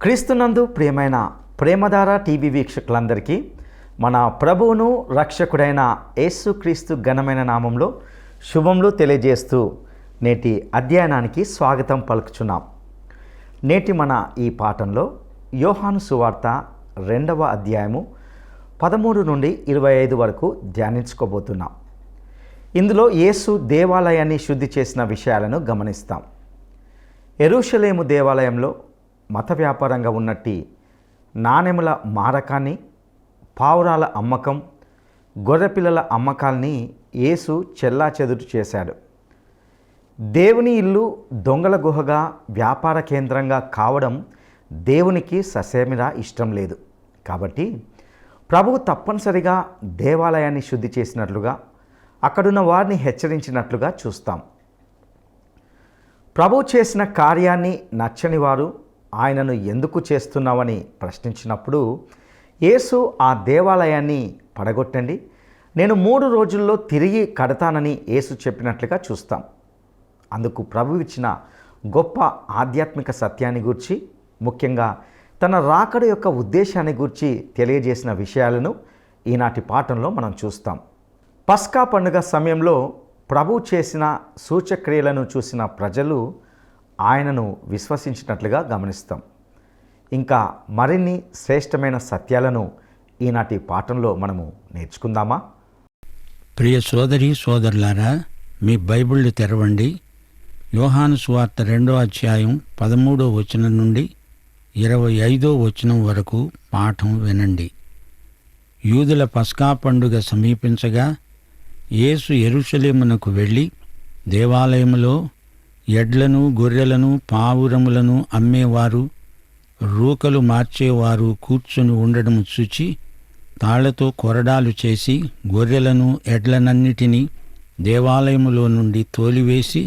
క్రీస్తునందు ప్రియమైన ప్రేమధార టీవీ వీక్షకులందరికీ మన ప్రభువును రక్షకుడైన యేసుక్రీస్తు ఘనమైన నామంలో శుభములు తెలియజేస్తూ నేటి అధ్యయనానికి స్వాగతం పలుకుచున్నాం. నేటి మన ఈ పాఠంలో యోహాను సువార్త 2వ అధ్యాయము 13 నుండి 25 వరకు ధ్యానించుకోబోతున్నాం. ఇందులో యేసు దేవాలయాన్ని శుద్ధి చేసిన విషయాలను గమనిస్తాం. యెరూషలేము దేవాలయంలో మత వ్యాపారంగా ఉన్నట్టి నాణెముల మారకాన్ని, పావురాల అమ్మకం, గొర్రెపిల్లల అమ్మకాల్ని యేసు చెల్లాచెదురు చేశాడు. దేవుని ఇల్లు దొంగల గుహగా, వ్యాపార కేంద్రంగా కావడం దేవునికి ససేమిరా ఇష్టం లేదు. కాబట్టి ప్రభువు తప్పనిసరిగా దేవాలయాన్ని శుద్ధి చేసినట్లుగా, అక్కడున్న వారిని హెచ్చరించినట్లుగా చూస్తాం. ప్రభువు చేసిన కార్యాన్ని నచ్చని వారు ఆయనను ఎందుకు చేస్తున్నావని ప్రశ్నించినప్పుడు యేసు ఆ దేవాలయాన్ని పడగొట్టండి, నేను 3 రోజుల్లో తిరిగి కడతానని యేసు చెప్పినట్లుగా చూస్తాం. అందుకు ప్రభువు ఇచ్చిన గొప్ప ఆధ్యాత్మిక సత్యాన్ని గూర్చి, ముఖ్యంగా తన రాకడ యొక్క ఉద్దేశాన్ని గూర్చి తెలియజేసిన విషయాలను ఈనాటి పాఠంలో మనం చూస్తాం. పస్కా పండుగ సమయంలో ప్రభువు చేసిన సూచక్రియలను చూసిన ప్రజలు ఆయనను విశ్వసించినట్లుగా గమనిస్తాం. ఇంకా మరిన్ని శ్రేష్టమైన సత్యాలను ఈనాటి పాఠంలో మనము నేర్చుకుందామా? ప్రియ సోదరి సోదరులారా, మీ బైబిళ్ళు తెరవండి. యోహాను సువార్త 2వ అధ్యాయం 13వ వచనం నుండి 25వ వచనం వరకు పాఠం వినండి. యూదుల పస్కా పండుగ సమీపించగా యేసు యెరూషలేమునకు వెళ్ళి దేవాలయములో ఎడ్లను, గొర్రెలను, పావురములను అమ్మేవారు, రూకలు మార్చేవారు కూర్చుని ఉండడం చూచి తాళ్లతో కొరడాలు చేసి గొర్రెలను, ఎడ్లనన్నిటినీ దేవాలయములో నుండి తోలివేసి,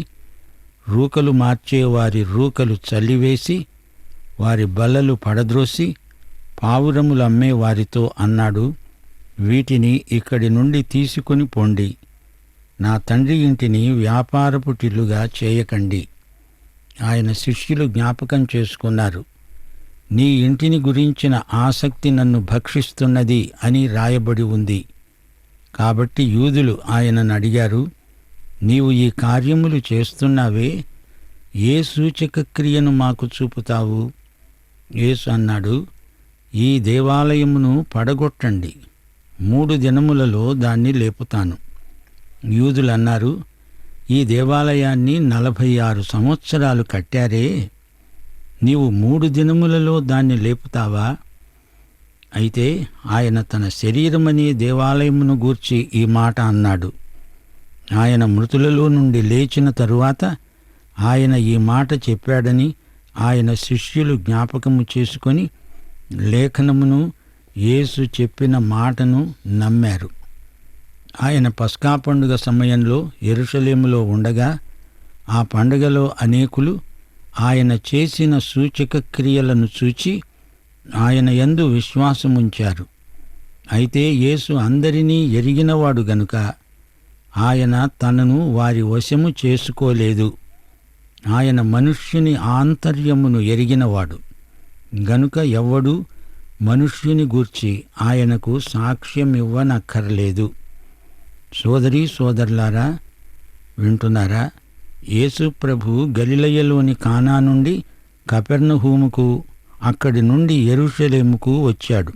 రూకలు మార్చేవారి రూకలు చల్లివేసి, వారి బల్లలు పడద్రోసి, పావురములు అమ్మేవారితో అన్నాడు, వీటిని ఇక్కడి నుండి తీసుకుని పొండి. నా తండ్రి ఇంటిని వ్యాపారపు టిల్లుగా చేయకండి. ఆయన శిష్యులు జ్ఞాపకం చేసుకున్నారు. నీ ఇంటిని గురించిన ఆసక్తి నన్ను భక్షిస్తున్నది అని రాయబడి ఉంది. కాబట్టి యూదులు ఆయనను అడిగారు, నీవు ఈ కార్యములు చేస్తున్నావే, ఏ సూచక క్రియను మాకు చూపుతావు? యేసు అన్నాడు, ఈ దేవాలయమును పడగొట్టండి, 3 దినములలో దాన్ని లేపుతాను. యూదులు అన్నారు, ఈ దేవాలయాన్ని 46 సంవత్సరాలు కట్టారే, నీవు 3 దినములలో దాన్ని లేపుతావా? అయితే ఆయన తన శరీరమనే దేవాలయమును గూర్చి ఈ మాట అన్నాడు. ఆయన మృతులలో నుండి లేచిన తరువాత ఆయన ఈ మాట చెప్పాడని ఆయన శిష్యులు జ్ఞాపకము చేసుకొని లేఖనమును, యేసు చెప్పిన మాటను నమ్మారు. ఆయన పస్కా పండుగ సమయంలో యెరూషలేములో ఉండగా ఆ పండుగలో అనేకులు ఆయన చేసిన సూచక క్రియలను చూచి ఆయన యందు విశ్వాసముంచారు. అయితే యేసు అందరినీ ఎరిగినవాడు గనుక ఆయన తనను వారి వశము చేసుకోలేదు. ఆయన మనుష్యుని ఆంతర్యమును ఎరిగినవాడు గనుక ఎవ్వడూ మనుష్యుని గూర్చి ఆయనకు సాక్ష్యమివ్వనక్కర్లేదు. సోదరీ సోదరులారా, వింటున్నారా? యేసు ప్రభు గలిలయలోని కానా నుండి కపెర్నహూముకు, అక్కడి నుండి యెరూషలేముకు వచ్చాడు.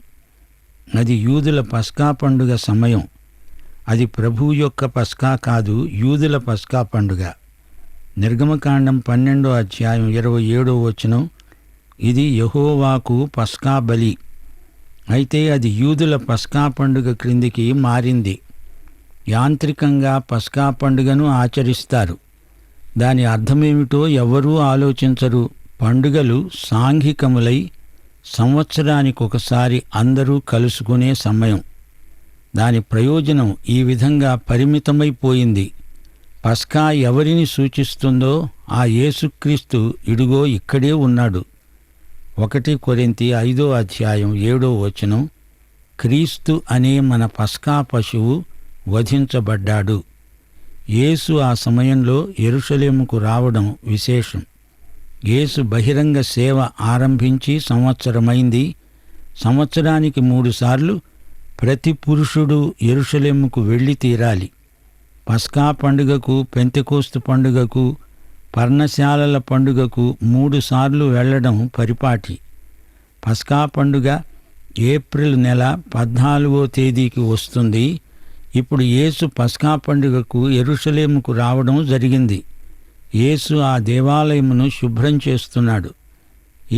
అది యూదుల పస్కా పండుగ సమయం. అది ప్రభువు యొక్క పస్కా కాదు, యూదుల పస్కా పండుగ. నిర్గమకాండం 12వ అధ్యాయం 27వ వచనం, ఇది యెహోవాకు పస్కా బలి. అయితే అది యూదుల పస్కా పండుగ క్రిందికి మారింది. యాంత్రికంగా పస్కా పండుగను ఆచరిస్తారు. దాని అర్థమేమిటో ఎవ్వరూ ఆలోచించరు. పండుగలు సాంఘికములై సంవత్సరానికొకసారి అందరూ కలుసుకునే సమయం. దాని ప్రయోజనం ఈ విధంగా పరిమితమైపోయింది. పస్కా ఎవరిని సూచిస్తుందో ఆ యేసుక్రీస్తు ఇడుగో ఇక్కడే ఉన్నాడు. 1 కొరింథీ 5వ అధ్యాయం 7వ వచనం, క్రీస్తు అనే మన పస్కా పశువు వధించబడ్డాడు. యేసు ఆ సమయంలో యెరూషలేముకు రావడం విశేషం. యేసు బహిరంగ సేవ ఆరంభించి సంవత్సరమైంది. సంవత్సరానికి 3 సార్లు ప్రతి పురుషుడు యెరూషలేముకు వెళ్ళి తీరాలి. పస్కా పండుగకు, పెంతెకోస్తు పండుగకు, పర్ణశాలల పండుగకు 3 సార్లు వెళ్లడం పరిపాటి. పస్కా పండుగ ఏప్రిల్ నెల 14వ తేదీకి వస్తుంది. ఇప్పుడు యేసు పస్కా పండుగకు యెరూషలేముకు రావడం జరిగింది. యేసు ఆ దేవాలయమును శుభ్రం చేస్తున్నాడు.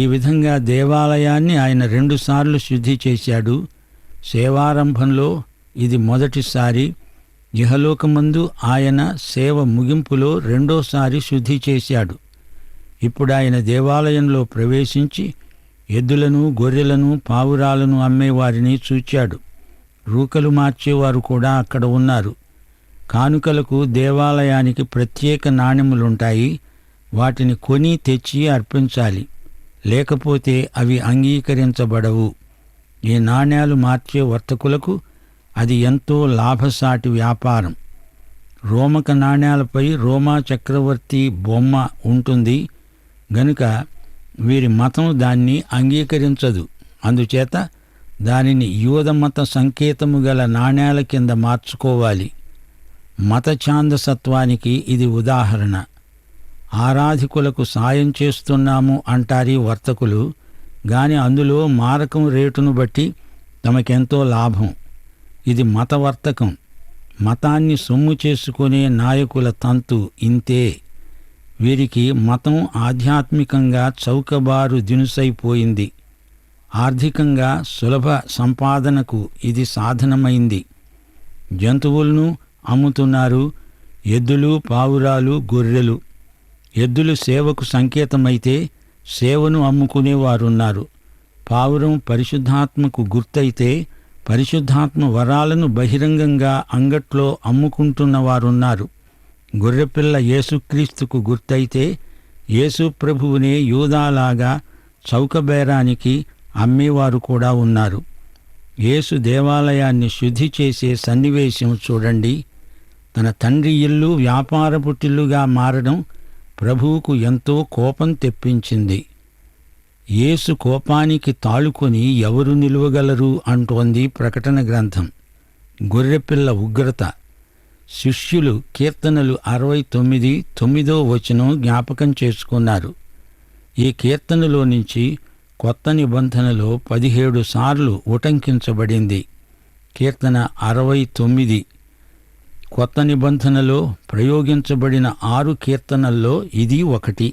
ఈ విధంగా దేవాలయాన్ని ఆయన 2 సార్లు శుద్ధి చేశాడు. సేవారంభంలో ఇది మొదటిసారి. ఇహలోకమందు ఆయన సేవ ముగింపులో 2వసారి శుద్ధి చేశాడు. ఇప్పుడు ఆయన దేవాలయంలో ప్రవేశించి ఎద్దులను, గొర్రెలను, పావురాలను అమ్మేవారిని చూచాడు. రూకలు మార్చేవారు కూడా అక్కడ ఉన్నారు. కానుకలకు దేవాలయానికి ప్రత్యేక నాణెములుంటాయి. వాటిని కొని తెచ్చి అర్పించాలి, లేకపోతే అవి అంగీకరించబడవు. ఈ నాణ్యాలు మార్చే వర్తకులకు అది ఎంతో లాభసాటి వ్యాపారం. రోమక నాణ్యాలపై రోమా చక్రవర్తి బొమ్మ ఉంటుంది గనుక వీరి మతం దాన్ని అంగీకరించదు. అందుచేత దానిని యూదమత సంకేతము గల నాణ్యాల కింద మార్చుకోవాలి. మత ఛాందసత్వానికి ఇది ఉదాహరణ. ఆరాధికులకు సాయం చేస్తున్నాము అంటారీ వర్తకులు, గాని అందులో మారకం రేటును బట్టి తమకెంతో లాభం. ఇది మతవర్తకం. మతాన్ని సొమ్ము చేసుకునే నాయకుల తంతు ఇంతే. వీరికి మతం ఆధ్యాత్మికంగా చౌకబారు దినుసైపోయింది. ఆర్థికంగా సులభ సంపాదనకు ఇది సాధనమైంది. జంతువులను అమ్ముతున్నారు. ఎద్దులు, పావురాలు, గొర్రెలు. ఎద్దులు సేవకు సంకేతమైతే సేవను అమ్ముకునేవారున్నారు. పావురం పరిశుద్ధాత్మకు గుర్తయితే పరిశుద్ధాత్మ వరాలను బహిరంగంగా అంగట్లో అమ్ముకుంటున్నవారున్నారు. గొర్రెపిల్ల యేసుక్రీస్తుకు గుర్తయితే యేసు ప్రభువునే యూదాలాగా చౌకబేరానికి అమ్మేవారు కూడా ఉన్నారు. యేసు దేవాలయాన్ని శుద్ధి చేసే సన్నివేశం చూడండి. తన తండ్రి ఇల్లు వ్యాపారపుటిల్లుగా మారడం ప్రభువుకు ఎంతో కోపం తెప్పించింది. యేసు కోపానికి తాళుకొని ఎవరు నిలువగలరు అంటోంది ప్రకటన గ్రంథం. గొర్రెపిల్ల ఉగ్రత. శిష్యులు కీర్తనలు 69, 9వ వచనం జ్ఞాపకం చేసుకున్నారు. ఈ కీర్తనలో నుంచి కొత్త నిబంధనలో 17 సార్లు ఉటంకించబడింది. కీర్తన 69 కొత్త నిబంధనలో ప్రయోగించబడిన 6 కీర్తనల్లో ఇది ఒకటి.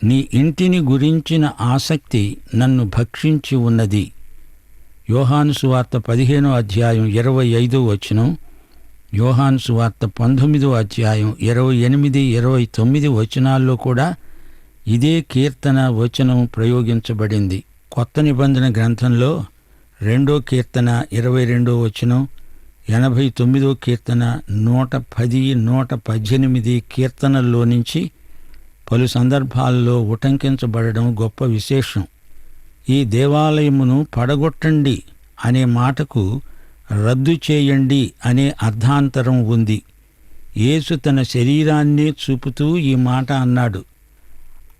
నీ ఇంటిని గురించిన ఆసక్తి నన్ను భక్షించి ఉన్నది. యోహాను సువార్త 15వ అధ్యాయం 25వ వచనం, యోహాను సువార్త 19వ అధ్యాయం 28, 29 వచనాల్లో కూడా ఇదే కీర్తన వచనం ప్రయోగించబడింది. కొత్త నిబంధన గ్రంథంలో 2వ కీర్తన 22వ వచనం, 89వ కీర్తన, 110, 118 కీర్తనల్లో నుంచి పలు సందర్భాల్లో ఉటంకించబడడం గొప్ప విశేషం. ఈ దేవాలయమును పడగొట్టండి అనే మాటకు రద్దు చేయండి అనే అర్థాంతరం ఉంది. యేసు తన శరీరాన్నే చూపుతూ ఈ మాట అన్నాడు.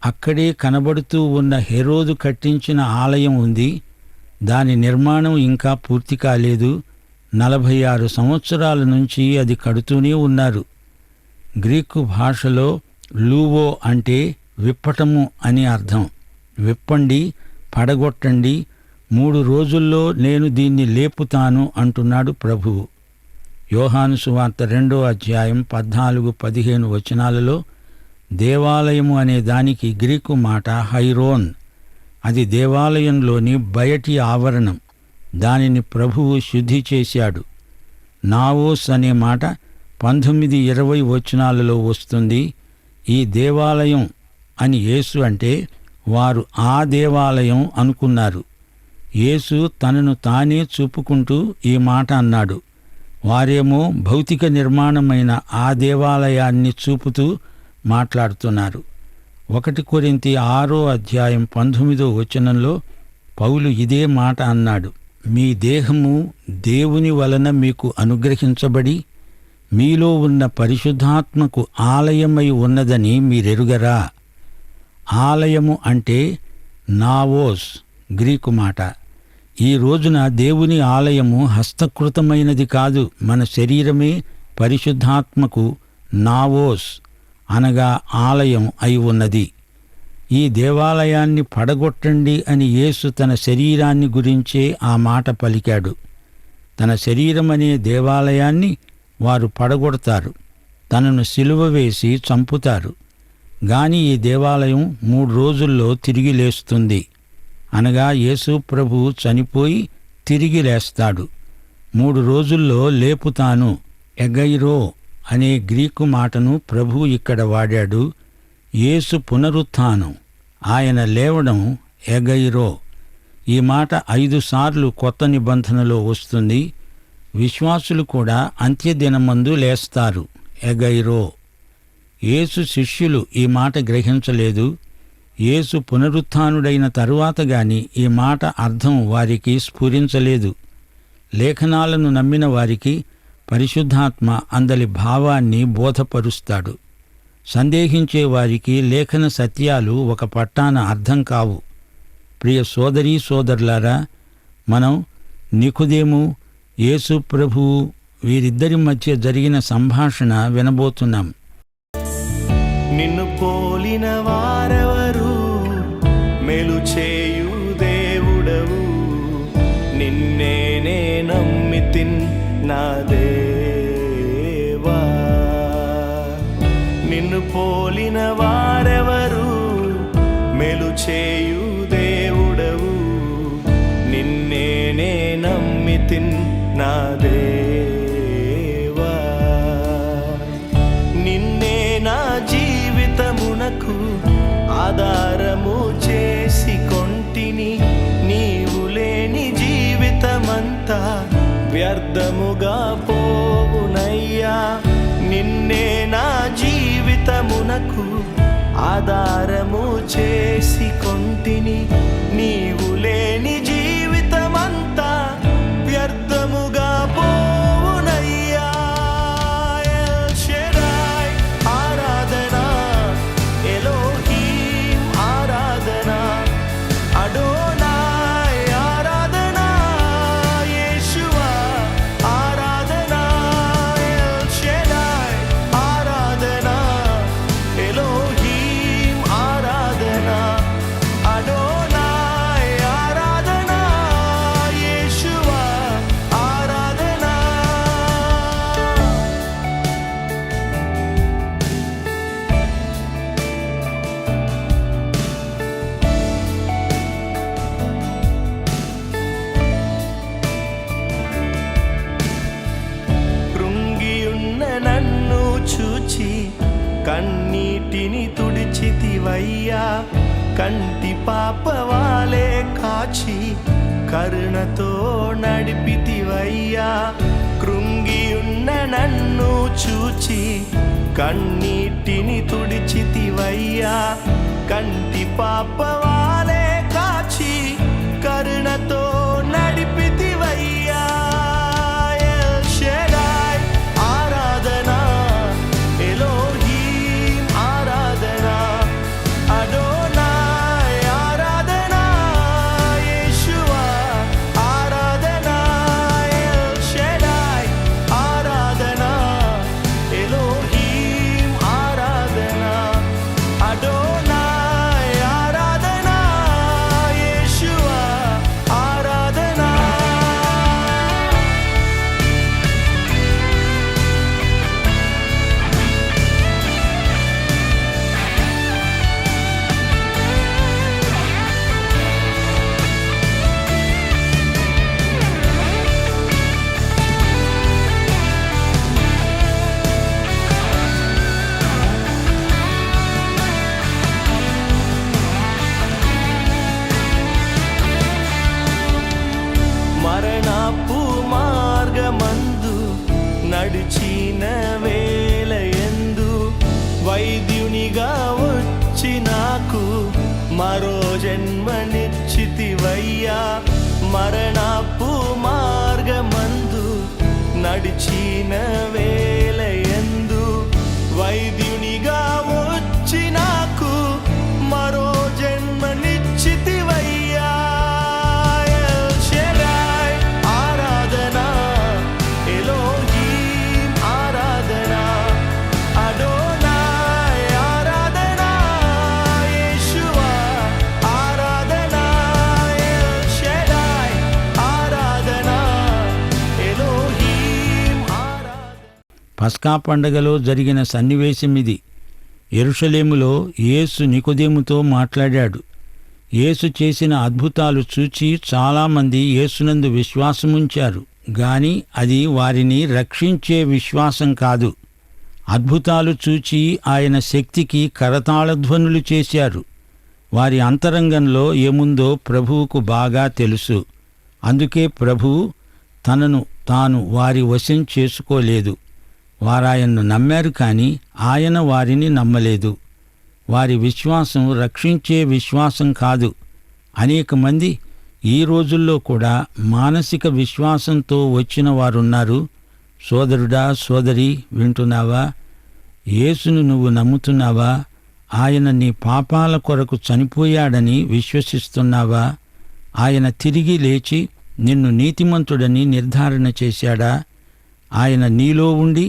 అక్కడే కనబడుతూ ఉన్న హెరోదు కట్టించిన ఆలయం ఉంది. దాని నిర్మాణం ఇంకా పూర్తి కాలేదు. 46 సంవత్సరాల నుంచి అది కడుతూనే ఉన్నారు. గ్రీకు భాషలో లూవో అంటే విప్పటము అని అర్థం. విప్పండి, పడగొట్టండి, 3 రోజుల్లో నేను దీన్ని లేపుతాను అంటున్నాడు ప్రభువు. యోహాను సువార్త 2వ అధ్యాయం 14, 15 వచనాలలో దేవాలయము అనే దానికి గ్రీకు మాట హైరోన్. అది దేవాలయంలోని బయటి ఆవరణం. దానిని ప్రభువు శుద్ధి చేశాడు. నావోస్ అనే మాట 19, 20 వచనాలలో వస్తుంది. ఈ దేవాలయం అని యేసు అంటే వారు ఆ దేవాలయం అనుకున్నారు. యేసు తనను తానే చూపుకుంటూ ఈ మాట అన్నాడు. వారేమో భౌతిక నిర్మాణమైన ఆ దేవాలయాన్ని చూపుతూ మాట్లాడుతున్నారు. 1 కొరింథీ 6వ అధ్యాయం 19వ వచనంలో పౌలు ఇదే మాట అన్నాడు. మీ దేహము దేవుని వలన మీకు అనుగ్రహించబడి మీలో ఉన్న పరిశుద్ధాత్మకు ఆలయమై ఉన్నదని మీరెరుగరా? ఆలయము అంటే నావోస్ గ్రీకు మాట. ఈ రోజున దేవుని ఆలయము హస్తకృతమైనది కాదు, మన శరీరమే పరిశుద్ధాత్మకు నావోస్ అనగా ఆలయం అయి ఉన్నది. ఈ దేవాలయాన్ని పడగొట్టండి అని యేసు తన శరీరాన్ని గురించే ఆ మాట పలికాడు. తన శరీరమనే దేవాలయాన్ని వారు పడగొడతారు, తనను సిలువ వేసి చంపుతారు. గాని ఈ దేవాలయం 3 రోజుల్లో తిరిగి లేస్తుంది. అనగా యేసు ప్రభు చనిపోయి తిరిగి లేస్తాడు. 3 రోజుల్లో లేపుతాను ఎగైరో అనే గ్రీకు మాటను ప్రభు ఇక్కడ వాడాడు. యేసు పునరుత్థానం, ఆయన లేవడం ఎగైరో. ఈ మాట 5 సార్లు కొత్త నిబంధనలో వస్తుంది. విశ్వాసులు కూడా అంత్యదినమందు లేస్తారు, ఎగైరో. యేసు శిష్యులు ఈ మాట గ్రహించలేదు. యేసు పునరుత్థానుడైన తరువాత గాని ఈ మాట అర్థం వారికి స్ఫురించలేదు. లేఖనాలను నమ్మిన వారికి పరిశుద్ధాత్మ అందలి భావాన్ని బోధపరుస్తాడు. సందేహించే వారికి లేఖన సత్యాలు ఒక పట్టాన అర్థం కావు. ప్రియ సోదరీ సోదరులారా, మనం నికోదేము, యేసు ప్రభువు వీరిద్దరి మధ్య జరిగిన సంభాషణ వినబోతున్నాం. నిన్ను పోలిన వారెవరు, మేలు చేయు దేవుడవు, నిన్నే నమ్మితిన్ నా దేవా. నిన్ను పోలిన వారెవరు, మేలు చేయు దేవుడవు, నిన్నే నమ్మితిన్ నా దేవా. నిన్నే నా జీవితమునకు ఆధారము చేసి కొంటిని, నీవు లేని జీవితమంతా వ్యర్థముగా పోవునయ్యా. నిన్నే నా జీవితమునకు ఆధారము చేసి కొంటిని, నీవు లేని జీవితమంతా వ్యర్థముగా పోవునయ్యా. ఎల్ షెడాయ్ ఆరాధనా, ఎలోహీం ఆరాధనా, అడోనాయ్ ఆరాధనా, యేషువా ఆరాధనా. ఎల్ షెడాయ్ ఆరాధనా, ఎలోహీం ఆరాధనా, అడోనాయ్ ఆరాధనా, యేషువా ఆరాధనా. కృంగియున్న నన్ను చూచి కన్నీటిని తుడిచితివయ్యా. కంటి పాపవాలే కాచి కరుణతో నడిపితివయ్యా. కృంగియున్న నన్ను చూచి కన్నీటిని తుడిచితివయ్యా. కంటి పాపవాలే కాచి కరుణతో నడిపితివయ్యా. ఎల్ షెడాయ్ ఆరాధనా, ఎలోహీం ఆరాధనా, అడోనాయ్ ఆరాధనా, యేషువా ఆరాధనా. ఎల్ షెడాయ్ ఆరాధనా, ఎలోహీం ఆరాధనా, అడోనాయ్ ఆరాధనా, యేషువా ఆరాధనా. మరణపు మార్గమందు నడిచిన వేళయందు వైద్యునిగా వచ్చి నాకు మరో జన్మనిచ్చితివయ్యా. మరణపు మార్గమందు నడిచిన వేళయందు వైద్యునిగా వచ్చి నాకు మరో పస్కా పండగలో జరిగిన సన్నివేశమిది. యెరూషలేములో యేసు నికోదేముతో మాట్లాడాడు. యేసు చేసిన అద్భుతాలు చూచి చాలామంది యేసునందు విశ్వాసముంచారు. గాని అది వారిని రక్షించే విశ్వాసం కాదు. అద్భుతాలు చూచి ఆయన శక్తికి కరతాళధ్వనులు చేశారు. వారి అంతరంగంలో ఏముందో ప్రభువుకు బాగా తెలుసు. అందుకే ప్రభువు తనను తాను వారి వశం చేసుకోలేదు. వారాయన్ను నమ్మారు, కాని ఆయన వారిని నమ్మలేదు. వారి విశ్వాసం రక్షించే విశ్వాసం కాదు. అనేక మంది ఈ రోజుల్లో కూడా మానసిక విశ్వాసంతో వచ్చిన వారున్నారు. సోదరుడా, సోదరి, వింటున్నావా? యేసును నువ్వు నమ్ముతున్నావా? ఆయన నీ పాపాల కొరకు చనిపోయాడని విశ్వసిస్తున్నావా? ఆయన తిరిగి లేచి నిన్ను నీతిమంతుడని నిర్ధారణ చేశాడా? ఆయన నీలో ఉండి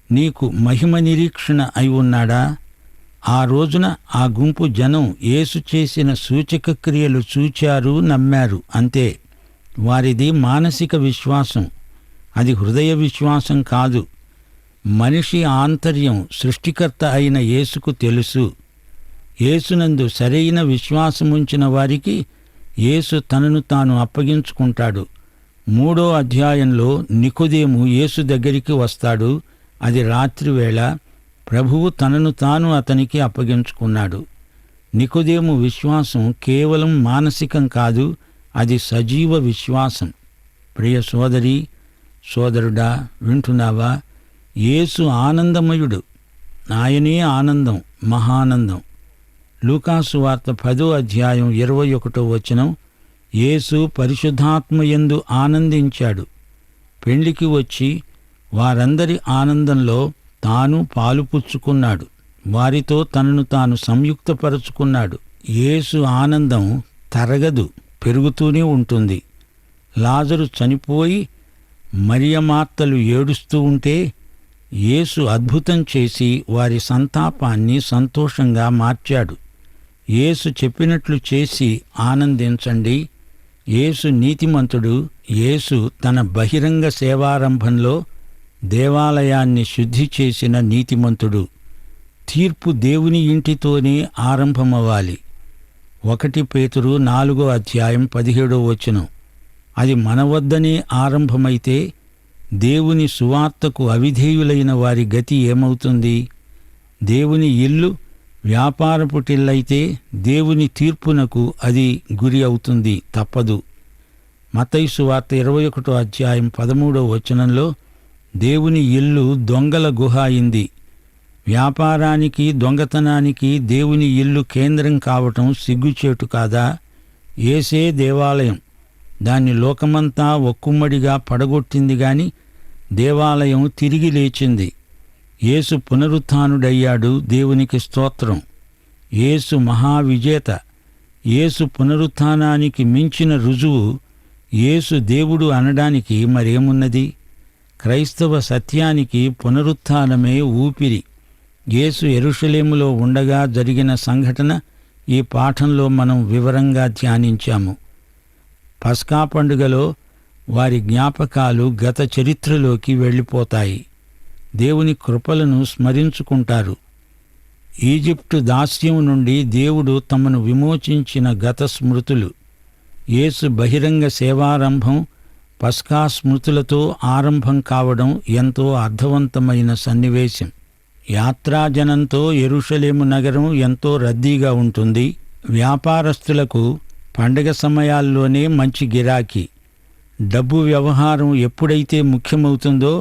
నీకు మహిమ నిరీక్షణ అయి ఉన్నాడా? ఆ రోజున ఆ గుంపు జనం యేసు చేసిన సూచక క్రియలు చూచారు, నమ్మారు, అంతే. వారిది మానసిక విశ్వాసం, అది హృదయ విశ్వాసం కాదు. మనిషి ఆంతర్యం సృష్టికర్త అయిన యేసుకు తెలుసు. యేసునందు సరైన విశ్వాసముంచిన వారికి యేసు తనను తాను అప్పగించుకుంటాడు. 3వ అధ్యాయంలో నికోదేము యేసు దగ్గరికి వస్తాడు. అది రాత్రివేళ. ప్రభువు తనను తాను అతనికి అప్పగించుకున్నాడు. నికోదేము విశ్వాసం కేవలం మానసికం కాదు, అది సజీవ విశ్వాసం. ప్రియ సోదరి, సోదరుడా, వింటున్నావా? యేసు ఆనందమయుడు. ఆయనే ఆనందం, మహానందం. లూకాసు వార్త 10వ అధ్యాయం 21వ వచనం, యేసు పరిశుద్ధాత్మయందు ఆనందించాడు. పెండ్లికి వచ్చి వారందరి ఆనందంలో తాను పాలుపుచ్చుకున్నాడు. వారితో తనను తాను సంయుక్తపరుచుకున్నాడు. యేసు ఆనందం తరగదు, పెరుగుతూనే ఉంటుంది. లాజరు చనిపోయి మరియమార్తలు ఏడుస్తూ ఉంటే యేసు అద్భుతం చేసి వారి సంతాపాన్ని సంతోషంగా మార్చాడు. యేసు చెప్పినట్లు చేసి ఆనందించండి. యేసు నీతిమంతుడు. యేసు తన బహిరంగ సేవారంభంలో దేవాలయాన్ని శుద్ధి చేసిన నీతిమంతుడు. తీర్పు దేవుని ఇంటితోనే ఆరంభమవ్వాలి. 1 పేతురు 4వ అధ్యాయం 17వ వచనం. అది మన వద్దనే ఆరంభమైతే దేవుని సువార్తకు అవిధేయులైన వారి గతి ఏమవుతుంది? దేవుని ఇల్లు వ్యాపారపుటిల్లైతే దేవుని తీర్పునకు అది గురి అవుతుంది, తప్పదు. మత్తయి సువార్త 21వ అధ్యాయం 13వ వచనంలో దేవుని ఇల్లు దొంగల గుహ అయింది. వ్యాపారానికి, దొంగతనానికి దేవుని ఇల్లు కేంద్రం కావటం సిగ్గుచేటు కాదా? యేసే దేవాలయం. దాన్ని లోకమంతా ఒక్కుమ్మడిగా పడగొట్టింది గాని దేవాలయం తిరిగి లేచింది. యేసు పునరుత్థానుడయ్యాడు. దేవునికి స్తోత్రం. యేసు మహావిజేత. యేసు పునరుత్థానానికి మించిన రుజువు యేసు దేవుడు అనడానికి మరేమున్నది? క్రైస్తవ సత్యానికి పునరుత్థానమే ఊపిరి. యేసు యెరూషలేములో ఉండగా జరిగిన సంఘటన ఈ పాఠంలో మనం వివరంగా ధ్యానించాము. పస్కా పండుగలో వారి జ్ఞాపకాలు గత చరిత్రలోకి వెళ్ళిపోతాయి. దేవుని కృపలను స్మరించుకుంటారు. ఈజిప్టు దాస్యం నుండి దేవుడు తమను విమోచించిన గత స్మృతులు. యేసు బహిరంగ సేవారంభం పస్కా స్మృతులతో ఆరంభం కావడం ఎంతో అర్థవంతమైన సన్నివేశం. యాత్రాజనంతో యెరూషలేము నగరం ఎంతో రద్దీగా ఉంటుంది. వ్యాపారస్తులకు పండగ సమయాల్లోనే మంచి గిరాకీ. డబ్బు వ్యవహారం ఎప్పుడైతే ముఖ్యమవుతుందో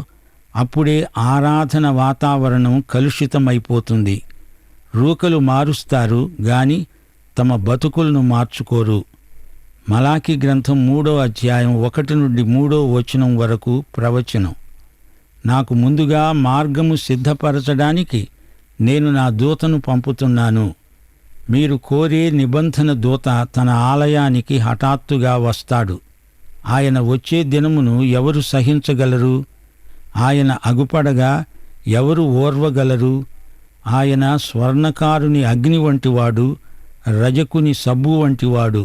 అప్పుడే ఆరాధన వాతావరణం కలుషితమైపోతుంది. రూకలు మారుస్తారు గాని తమ బతుకులను మార్చుకోరు. మలాకి గ్రంథం 3వ అధ్యాయం 1 నుండి 3వ వచనం వరకు ప్రవచనం. నాకు ముందుగా మార్గము సిద్ధపరచడానికి నేను నా దూతను పంపుతున్నాను. మీరు కోరే నిబంధన దూత తన ఆలయానికి హఠాత్తుగా వస్తాడు. ఆయన వచ్చే దినమును ఎవరు సహించగలరు? ఆయన అగుపడగా ఎవరు ఓర్వగలరు? ఆయన స్వర్ణకారుని అగ్ని వంటివాడు, రజకుని సబ్బు వంటివాడు.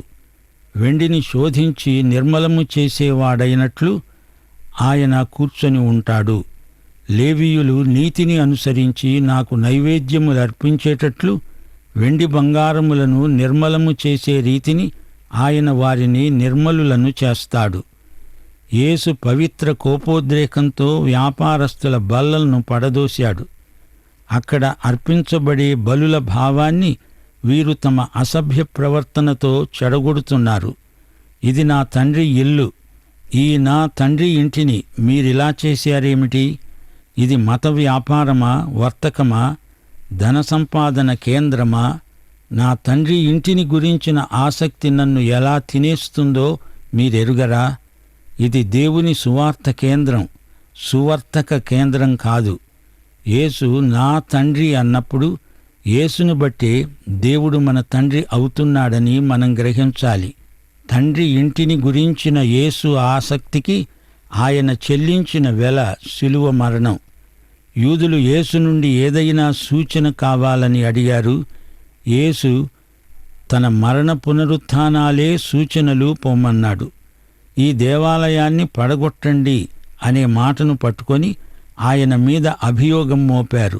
వెండిని శోధించి నిర్మలము చేసేవాడైనట్లు ఆయన కూర్చొని ఉంటాడు. లేవీయులు నీతిని అనుసరించి నాకు నైవేద్యములు అర్పించేటట్లు వెండి బంగారములను నిర్మలము చేసే రీతిని ఆయన వారిని నిర్మలులను చేస్తాడు. యేసు పవిత్ర కోపోద్రేకంతో వ్యాపారస్తుల బల్లలను పడదోశాడు. అక్కడ అర్పించబడే బలుల భావాన్ని వీరు తమ అసభ్య ప్రవర్తనతో చెడగొడుతున్నారు. ఇది నా తండ్రి ఇల్లు, ఈ నా తండ్రి ఇంటిని మీరిలా చేశారేమిటి? ఇది మత వ్యాపారమా, వర్తకమా, ధన సంపాదన కేంద్రమా? నా తండ్రి ఇంటిని గురించిన ఆసక్తి నన్ను ఎలా తినేస్తుందో మీరెరుగరా? ఇది దేవుని సువార్త కేంద్రం, సువర్తక కేంద్రం కాదు. యేసు నా తండ్రి అన్నప్పుడు యేసును బట్టే దేవుడు మన తండ్రి అవుతున్నాడని మనం గ్రహించాలి. తండ్రి ఇంటిని గురించిన యేసు ఆసక్తికి ఆయన చెల్లించిన వెల శిలువ మరణం. యూదులు యేసు నుండి ఏదైనా సూచన కావాలని అడిగారు. యేసు తన మరణ పునరుత్థానాలే సూచనలు పొమ్మన్నాడు. ఈ దేవాలయాన్ని పడగొట్టండి అనే మాటను పట్టుకొని ఆయన మీద అభియోగం మోపారు.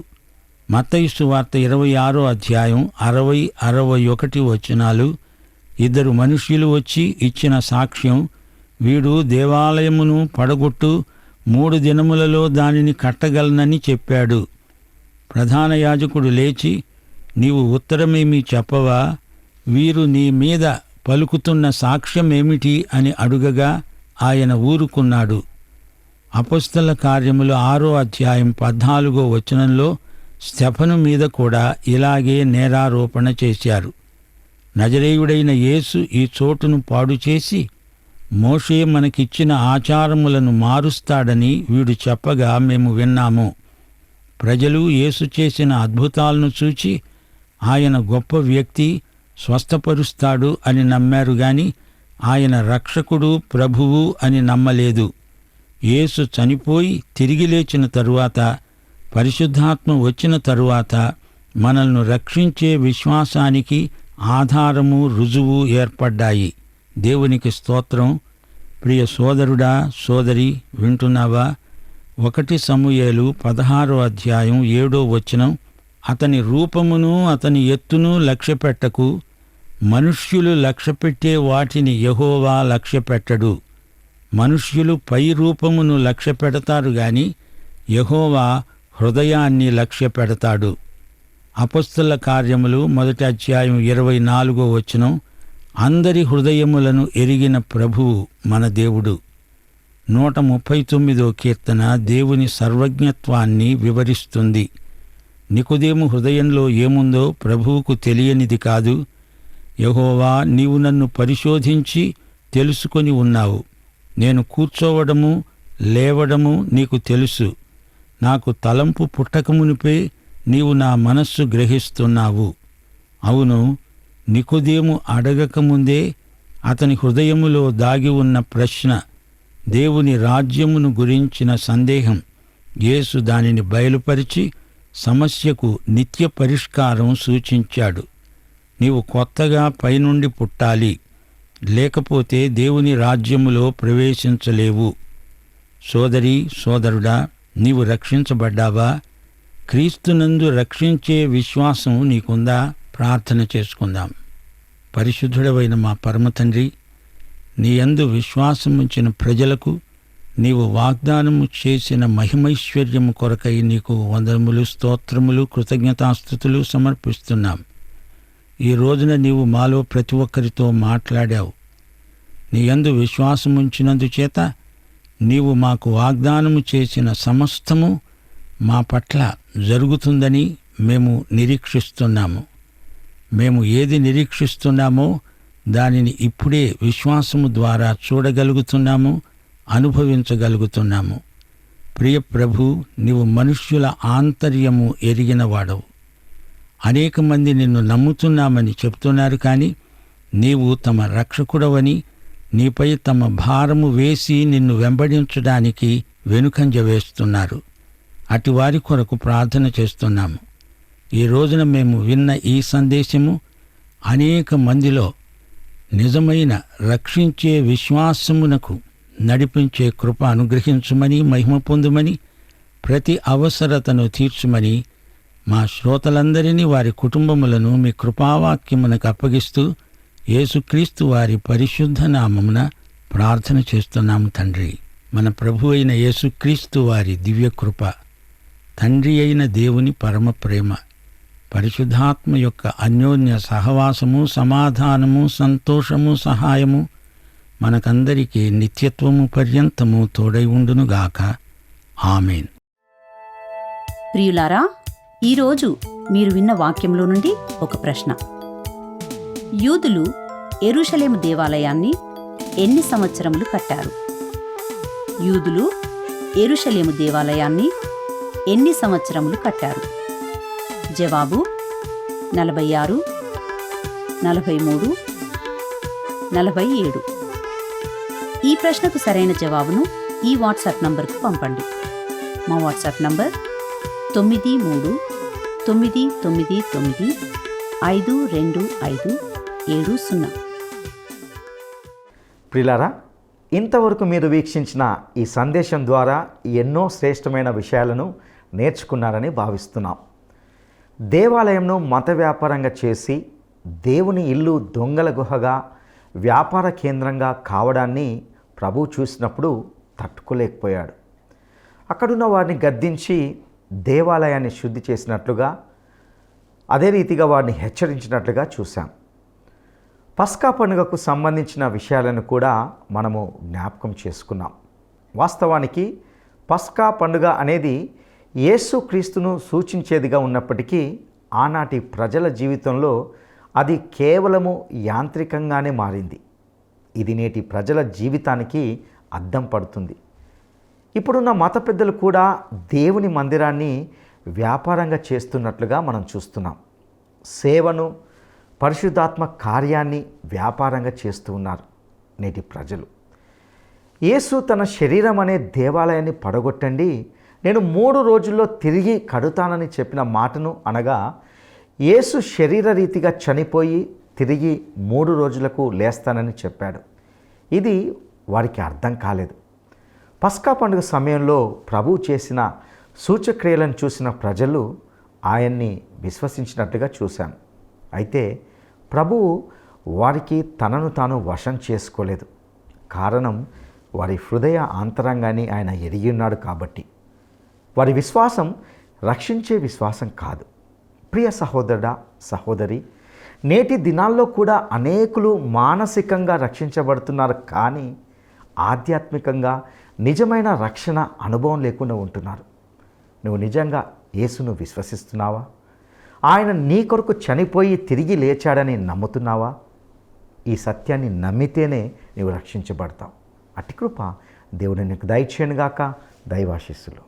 మత్తయి సువార్త 26వ అధ్యాయం 60-61 వచనాలు. 2 మనుష్యులు వచ్చి ఇచ్చిన సాక్ష్యం, వీడు దేవాలయమును పడగొట్టు 3 దినములలో దానిని కట్టగలనని చెప్పాడు. ప్రధాన యాజకుడు లేచి, నీవు ఉత్తరమేమీ చెప్పవా? వీరు నీ మీద పలుకుతున్న సాక్ష్యమేమిటి అని అడుగగా ఆయన ఊరుకున్నాడు. అపొస్తల కార్యములు 6వ అధ్యాయం 14వ వచనంలో స్తెఫను మీద కూడా ఇలాగే నేరారోపణ చేశారు. నజరేయుడైన యేసు ఈ చోటును పాడుచేసి మోషే మనకిచ్చిన ఆచారములను మారుస్తాడని వీడు చెప్పగా మేము విన్నాము. ప్రజలు యేసు చేసిన అద్భుతాలను చూచి ఆయన గొప్ప వ్యక్తి, స్వస్థపరుస్తాడు అని నమ్మారు గాని ఆయన రక్షకుడు, ప్రభువు అని నమ్మలేదు. యేసు చనిపోయి తిరిగి లేచిన తరువాత, పరిశుద్ధాత్మ వచ్చిన తరువాత మనల్ని రక్షించే విశ్వాసానికి ఆధారము, రుజువు ఏర్పడ్డాయి. దేవునికి స్తోత్రం. ప్రియ సోదరుడా, సోదరి, వింటున్నావా? 1 సమూయేలు 16వ అధ్యాయం 7వ వచనం, అతని రూపమును అతని ఎత్తును లక్ష్యపెట్టకు, మనుష్యులు లక్ష్యపెట్టే వాటిని యెహోవా లక్ష్యపెట్టడు. మనుష్యులు పై రూపమును లక్ష్యపెడతారు గాని యెహోవా హృదయాన్ని లక్ష్యపెడతాడు. అపొస్తల కార్యములు 1వ అధ్యాయం 24వ వచనం, అందరి హృదయములను ఎరిగిన ప్రభువు మన దేవుడు. 139వ కీర్తన దేవుని సర్వజ్ఞత్వాన్ని వివరిస్తుంది. నికోదేము హృదయంలో ఏముందో ప్రభువుకు తెలియనిది కాదు. యెహోవా, నీవు నన్ను పరిశోధించి తెలుసుకొని ఉన్నావు. నేను కూర్చోవడము, లేవడము నీకు తెలుసు. నాకు తలంపు పుట్టకమునిపే నీవు నా మనస్సు గ్రహిస్తున్నావు. అవును, నికోదేము అడగకముందే అతని హృదయములో దాగి ఉన్న ప్రశ్న, దేవుని రాజ్యమును గురించిన సందేహం, యేసు దానిని బయలుపరిచి సమస్యకు నిత్య పరిష్కారం సూచించాడు. నీవు కొత్తగా పైనుండి పుట్టాలి, లేకపోతే దేవుని రాజ్యములో ప్రవేశించలేవు. సోదరి, సోదరుడా, నీవు రక్షించబడ్డావా? క్రీస్తునందు రక్షించే విశ్వాసం నీకుందా? ప్రార్థన చేసుకుందాం. పరిశుద్ధుడవైన మా పరమతండ్రి, నీ యందు విశ్వాసముంచిన ప్రజలకు నీవు వాగ్దానము చేసిన మహిమైశ్వర్యము కొరకై నీకు వందనములు, స్తోత్రములు, కృతజ్ఞతాస్తుతులు సమర్పిస్తున్నాం. ఈ రోజున నీవు మాలో ప్రతి ఒక్కరితో మాట్లాడావు. నీ యందు విశ్వాసముంచినందుచేత నీవు మాకు వాగ్దానము చేసిన సమస్తము మా పట్ల జరుగుతుందని మేము నిరీక్షిస్తున్నాము. మేము ఏది నిరీక్షిస్తున్నామో దానిని ఇప్పుడే విశ్వాసము ద్వారా చూడగలుగుతున్నాము, అనుభవించగలుగుతున్నాము. ప్రియ ప్రభు, నీవు మనుష్యుల ఆంతర్యము ఎరిగినవాడవు. అనేక మంది నిన్ను నమ్ముతున్నామని చెప్తున్నారు, కానీ నీవు తమ రక్షకుడవని, నీపై తమ భారము వేసి నిన్ను వెంబడించడానికి వెనుకంజ వేస్తున్నారు. అటివారి కొరకు ప్రార్థన చేస్తున్నాము. ఈ రోజున మేము విన్న ఈ సందేశము అనేక మందిలో నిజమైన రక్షించే విశ్వాసమునకు నడిపించే కృప అనుగ్రహించుమని, మహిమ పొందుమని ప్రతి అవసరతను తీర్చుమని మా శ్రోతలందరినీ వారి కుటుంబములను మీ కృపావాక్యమునకు అప్పగిస్తూ యేసుక్రీస్తు వారి పరిశుద్ధ నామమున ప్రార్థన చేస్తున్నాము తండ్రి. మన ప్రభు అయిన యేసుక్రీస్తు వారి దివ్యకృప, తండ్రి అయిన దేవుని పరమ ప్రేమ, పరిశుద్ధాత్మ యొక్క అన్యోన్య సహవాసము, సమాధానము, సంతోషము, సహాయము మనకందరికీ నిత్యత్వము పర్యంతము తోడై ఉండునుగాక. ఆమేన్. ప్రియులారా, ఈరోజు మీరు విన్న వాక్యంలో నుండి ఒక ప్రశ్న. యూదులు యెరూషలేము దేవాలయాన్ని ఎన్ని సంవత్సరములు కట్టారు? యూదులు యెరూషలేము దేవాలయాన్ని ఎన్ని సంవత్సరములు కట్టారు? జవాబు 46, 43, 47. ఈ ప్రశ్నకు సరైన జవాబును ఈ వాట్సాప్ నంబర్కు పంపండి. మా వాట్సాప్ నంబర్ 9399952570. ప్రియులారా, ఇంతవరకు మీరు వీక్షించిన ఈ సందేశం ద్వారా ఎన్నో శ్రేష్టమైన విషయాలను నేర్చుకున్నారని భావిస్తున్నాం. దేవాలయంను మత వ్యాపారంగా చేసి దేవుని ఇల్లు దొంగల గుహగా, వ్యాపార కేంద్రంగా కావడాన్ని ప్రభువు చూసినప్పుడు తట్టుకోలేకపోయాడు. అక్కడున్న వారిని గద్దించి దేవాలయాన్ని శుద్ధి చేసినట్లుగా, అదే రీతిగా వారిని హెచ్చరించినట్లుగా చూశాం. పస్కా పండుగకు సంబంధించిన విషయాలను కూడా మనము జ్ఞాపకం చేసుకున్నాం. వాస్తవానికి పస్కా పండుగ అనేది యేసుక్రీస్తును సూచించేదిగా ఉన్నప్పటికీ ఆనాటి ప్రజల జీవితంలో అది కేవలము యాంత్రికంగానే మారింది. ఇది నేటి ప్రజల జీవితానికి అద్దం పడుతుంది. ఇప్పుడున్న మత పెద్దలు కూడా దేవుని మందిరాన్ని వ్యాపారంగా చేస్తున్నట్లుగా మనం చూస్తున్నాం. సేవను, పరిశుద్ధాత్మ కార్యాన్ని వ్యాపారంగా చేస్తూ ఉన్నారు నేటి ప్రజలు. యేసు తన శరీరం అనే దేవాలయాన్ని పడగొట్టండి, నేను 3 రోజుల్లో తిరిగి కడుతానని చెప్పిన మాటను, అనగా యేసు శరీర రీతిగా చనిపోయి తిరిగి 3 రోజులకు లేస్తానని చెప్పాడు. ఇది వారికి అర్థం కాలేదు. పస్కా పండుగ సమయంలో ప్రభువు చేసిన సూచక్రియలను చూసిన ప్రజలు ఆయన్ని విశ్వసించినట్టుగా చూశాం. అయితే ప్రభువు వారికి తనను తాను వశం చేసుకోలేదు. కారణం వారి హృదయ ఆంతరంగాన్ని ఆయన ఎరిగి ఉన్నాడు కాబట్టి. వారి విశ్వాసం రక్షించే విశ్వాసం కాదు. ప్రియ సహోదరుడా, సహోదరి, నేటి దినాల్లో కూడా అనేకులు మానసికంగా రక్షించబడుతున్నారు, కానీ ఆధ్యాత్మికంగా నిజమైన రక్షణ అనుభవం లేకుండా ఉంటున్నారు. నువ్వు నిజంగా యేసును విశ్వసిస్తున్నావా? ఆయన నీ కొరకు చనిపోయి తిరిగి లేచాడని నమ్ముతున్నావా? ఈ సత్యాన్ని నమ్మితేనే నీవు రక్షించబడతావు. అట్టి కృప దేవుడు నీకు దయచేయనుగాక. దైవాశీస్సులు.